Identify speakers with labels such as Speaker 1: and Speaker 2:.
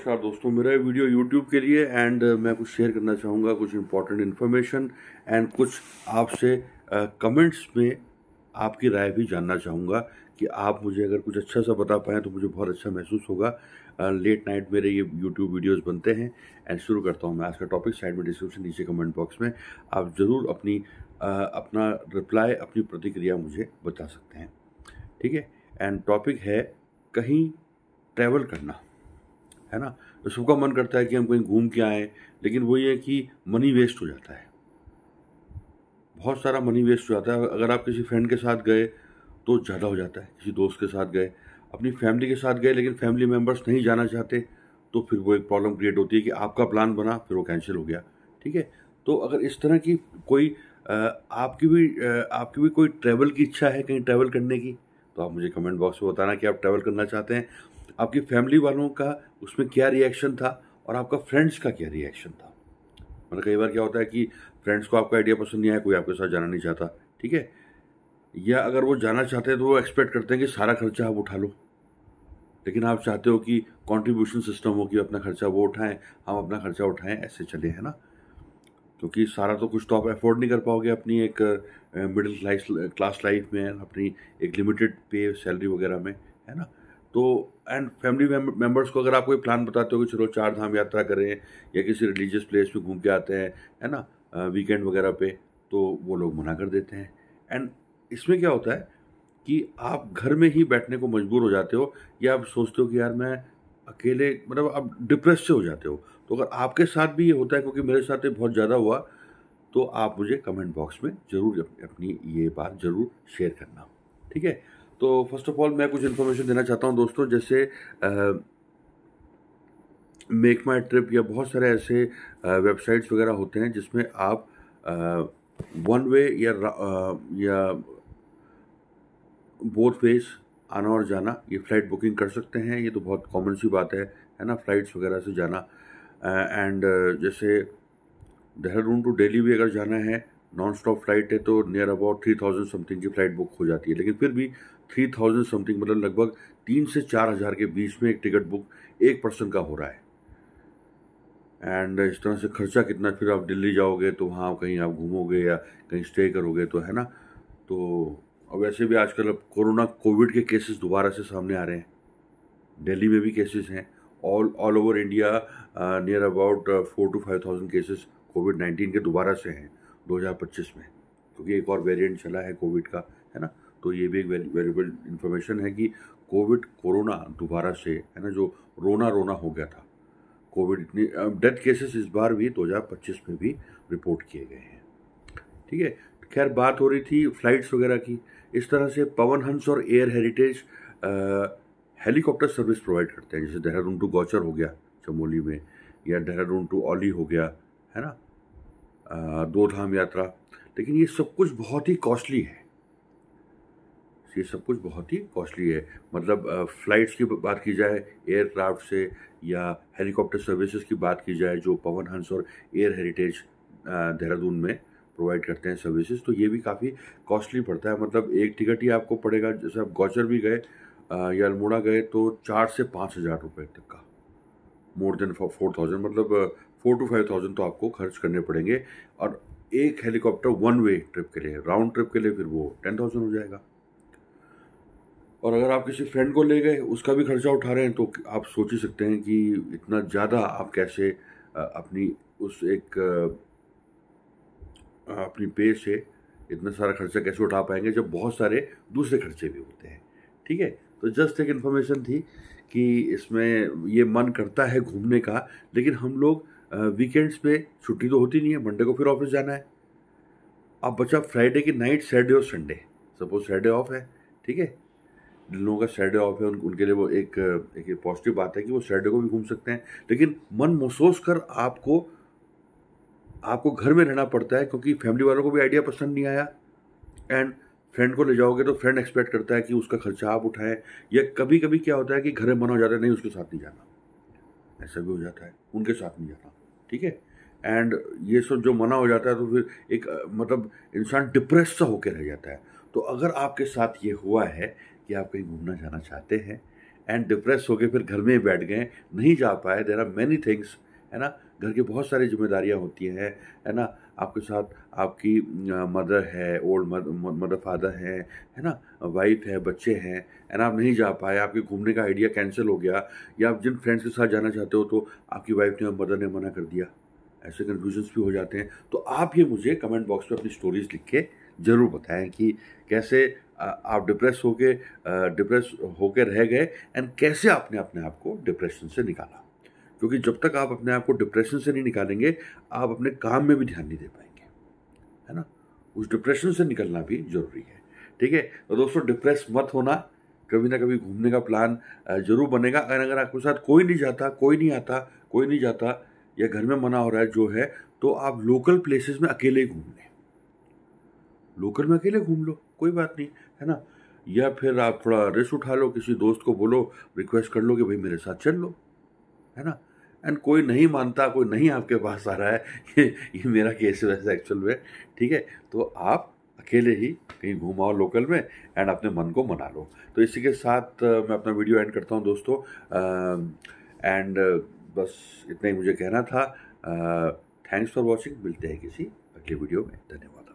Speaker 1: नमस्कार दोस्तों, मेरा ये वीडियो YouTube के लिए एंड मैं कुछ शेयर करना चाहूँगा, कुछ इंपॉर्टेंट इन्फॉर्मेशन एंड कुछ आपसे कमेंट्स में आपकी राय भी जानना चाहूँगा कि आप मुझे अगर कुछ अच्छा सा बता पाएँ तो मुझे बहुत अच्छा महसूस होगा। लेट नाइट मेरे ये YouTube वीडियोस बनते हैं एंड शुरू करता हूँ मैं आज का टॉपिक। साइड में डिस्क्रिप्शन नीचे कमेंट बॉक्स में आप ज़रूर अपना रिप्लाई, अपनी प्रतिक्रिया मुझे बता सकते हैं, ठीक है। एंड टॉपिक है कहीं ट्रैवल करना, है ना। तो सबका मन करता है कि हम कहीं घूम के आएँ, लेकिन वो ये कि मनी वेस्ट हो जाता है, बहुत सारा मनी वेस्ट हो जाता है। अगर आप किसी फ्रेंड के साथ गए तो ज़्यादा हो जाता है, किसी दोस्त के साथ गए, अपनी फैमिली के साथ गए लेकिन फैमिली मेम्बर्स नहीं जाना चाहते तो फिर वो एक प्रॉब्लम क्रिएट होती है कि आपका प्लान बना फिर वो कैंसिल हो गया, ठीक है। तो अगर इस तरह की कोई आपकी भी कोई ट्रैवल की इच्छा है, कहीं ट्रैवल करने की, तो आप मुझे कमेंट बॉक्स में बताना कि आप ट्रैवल करना चाहते हैं। आपकी फैमिली वालों का उसमें क्या रिएक्शन था और आपका फ्रेंड्स का क्या रिएक्शन था। मतलब कई बार क्या होता है कि फ्रेंड्स को आपका आइडिया पसंद नहीं आया, कोई आपके साथ जाना नहीं चाहता, ठीक है। या अगर वो जाना चाहते हैं तो वो एक्सपेक्ट करते हैं कि सारा खर्चा आप उठा लो, लेकिन आप चाहते हो कि कंट्रीब्यूशन सिस्टम हो कि अपना खर्चा वो उठाएं, हम अपना खर्चा उठाएं, ऐसे चले, है ना। क्योंकि सारा तो कुछ तो आप अफोर्ड नहीं कर पाओगे अपनी एक मिडिल क्लास लाइफ में, अपनी एक लिमिटेड पे सैलरी वगैरह में, है ना। तो एंड फैमिली मेम्बर्स को अगर आप कोई प्लान बताते हो कि चलो 4 धाम यात्रा करें या किसी रिलीजियस प्लेस पे घूम के आते हैं, है ना, वीकेंड वगैरह पे, तो वो लोग मना कर देते हैं। एंड इसमें क्या होता है कि आप घर में ही बैठने को मजबूर हो जाते हो, या आप सोचते हो कि यार मैं अकेले, मतलब आप डिप्रेस से हो जाते हो। तो अगर आपके साथ भी ये होता है, क्योंकि मेरे साथ ये बहुत ज़्यादा हुआ, तो आप मुझे कमेंट बॉक्स में ज़रूर अपनी ये बात ज़रूर शेयर करना, ठीक है। तो फर्स्ट ऑफ ऑल मैं कुछ इन्फॉर्मेशन देना चाहता हूँ दोस्तों, जैसे मेक माई ट्रिप या बहुत सारे ऐसे वेबसाइट्स वगैरह होते हैं जिसमें आप वन वे या बोथ वेज आना और जाना, ये फ़्लाइट बुकिंग कर सकते हैं। ये तो बहुत कॉमन सी बात है ना, फ़्लाइट्स वगैरह से जाना। एंड जैसे देहरादून टू दिल्ली भी अगर जाना है, नॉन स्टॉप फ्लाइट है, तो नियर अबाउट 3000 समथिंग की फ़्लाइट बुक हो जाती है। लेकिन फिर भी 3000 समथिंग मतलब लगभग 3 से 4000 के बीच में एक टिकट बुक एक पर्सन का हो रहा है। एंड इस तरह से खर्चा कितना, फिर आप दिल्ली जाओगे तो वहाँ कहीं आप घूमोगे या कहीं स्टे करोगे, तो है ना। तो और वैसे भी आजकल अब कोविड के केसेस दोबारा से सामने आ रहे हैं, दिल्ली में भी केसेस हैं, all over India near about 4 to 5,000 cases कोविड-19 के दोबारा से हैं 2025 में, क्योंकि एक और वेरिएंट चला है कोविड का, है ना। तो ये भी एक वेरिएबल इन्फॉर्मेशन है कि कोरोना दोबारा से, है ना, जो रोना हो गया था कोविड, इतनी डेथ केसेस इस बार भी 2025 में भी रिपोर्ट किए गए हैं, ठीक है। खैर, बात हो रही थी फ्लाइट्स वगैरह की। इस तरह से पवन हंस और air heritage helicopter service provide करते हैं, जैसे देहरादून टू गौचर हो गया चमोली में, या देहरादून टू औली हो गया, है ना, 2 धाम यात्रा। लेकिन ये सब कुछ बहुत ही कॉस्टली है, ये सब कुछ बहुत ही कॉस्टली है। मतलब फ़्लाइट्स की बात की जाए एयरक्राफ्ट से, या हेलीकॉप्टर सर्विसेज की बात की जाए जो पवन हंस और एयर हेरिटेज देहरादून में प्रोवाइड करते हैं सर्विसेज, तो ये भी काफ़ी कॉस्टली पड़ता है। मतलब एक टिकट ही आपको पड़ेगा, जैसे आप गौचर भी गए या अल्मोड़ा गए तो 4 से 5,000 रुपये तक का, मोर देन 4,000, मतलब 4 to 5,000 तो आपको खर्च करने पड़ेंगे। और एक हेलीकॉप्टर वन वे ट्रिप के लिए, राउंड ट्रिप के लिए, फिर वो 10,000 हो जाएगा। और अगर आप किसी फ्रेंड को ले गए, उसका भी खर्चा उठा रहे हैं, तो आप सोच ही सकते हैं कि इतना ज़्यादा आप कैसे अपनी उस एक अपनी पे से इतना सारा खर्चा कैसे उठा पाएंगे, जब बहुत सारे दूसरे खर्चे भी होते हैं, ठीक है। तो जस्ट एक इन्फॉर्मेशन थी कि इसमें ये मन करता है घूमने का, लेकिन हम लोग वीकेंड्स पे छुट्टी तो होती नहीं है, मंडे को फिर ऑफिस जाना है। अब बचा फ्राइडे की नाइट, सैटरडे और संडे। सपोज सैटरडे ऑफ है, ठीक है, जिन लोगों का सैटरडे ऑफ है उनके लिए वो एक पॉजिटिव बात है कि वो सैटरडे को भी घूम सकते हैं। लेकिन मन महसूस कर आपको घर में रहना पड़ता है, क्योंकि फैमिली वालों को भी आइडिया पसंद नहीं आया। एंड फ्रेंड को ले जाओगे तो फ्रेंड एक्सपेक्ट करता है कि उसका खर्चा आप उठाएं, या कभी कभी क्या होता है कि घर में मना हो जाता है, नहीं उसके साथ नहीं जाना, ऐसा भी हो जाता है, उनके साथ नहीं जाना, ठीक है। एंड ये सब जो मना हो जाता है तो फिर एक मतलब इंसान डिप्रेस सा होकर रह जाता है। तो अगर आपके साथ ये हुआ है कि आप कहीं घूमना जाना चाहते हैं एंड डिप्रेस हो गए, फिर घर में ही बैठ गए, नहीं जा पाए। देयर आर मैनी थिंग्स, है ना, घर की बहुत सारी जिम्मेदारियां होती हैं, है ना, आपके साथ आपकी मदर है, ओल्ड मदर फादर है ना, वाइफ है, बच्चे हैं, एंड आप नहीं जा पाए, आपके घूमने का आइडिया कैंसिल हो गया, या आप जिन फ्रेंड्स के साथ जाना चाहते हो तो आपकी वाइफ ने और मदर ने मना कर दिया। ऐसे कन्फ्यूजन्स भी हो जाते हैं। तो आप ये मुझे कमेंट बॉक्स में अपनी स्टोरीज लिख के ज़रूर बताएं कि कैसे आप डिप्रेस होकर रह गए, एंड कैसे आपने अपने आप को डिप्रेशन से निकाला। क्योंकि जब तक आप अपने आप को डिप्रेशन से नहीं निकालेंगे, आप अपने काम में भी ध्यान नहीं दे पाएंगे, है ना। उस डिप्रेशन से निकलना भी जरूरी है, ठीक है। तो दोस्तों, डिप्रेस मत होना, कभी ना कभी घूमने का प्लान जरूर बनेगा। अगर आपके साथ कोई नहीं जाता, कोई नहीं आता, कोई नहीं जाता, या घर में मना हो रहा है जो है, तो आप लोकल प्लेसेस में अकेले घूम लें, लोकल में अकेले घूम लो, कोई बात नहीं, है ना। या फिर आप थोड़ा रिस्क उठा लो, किसी दोस्त को बोलो, रिक्वेस्ट कर लो कि भाई मेरे साथ चल लो, है ना। एंड कोई नहीं मानता, कोई नहीं आपके पास आ रहा है, ये मेरा केस है वैसे एक्चुअल में, ठीक है। तो आप अकेले ही कहीं घूम आओ लोकल में, एंड अपने मन को मना लो। तो इसी के साथ मैं अपना वीडियो एंड करता हूँ दोस्तों, एंड बस इतना ही मुझे कहना था। थैंक्स फॉर वॉचिंग, मिलते हैं किसी अगले वीडियो में, धन्यवाद।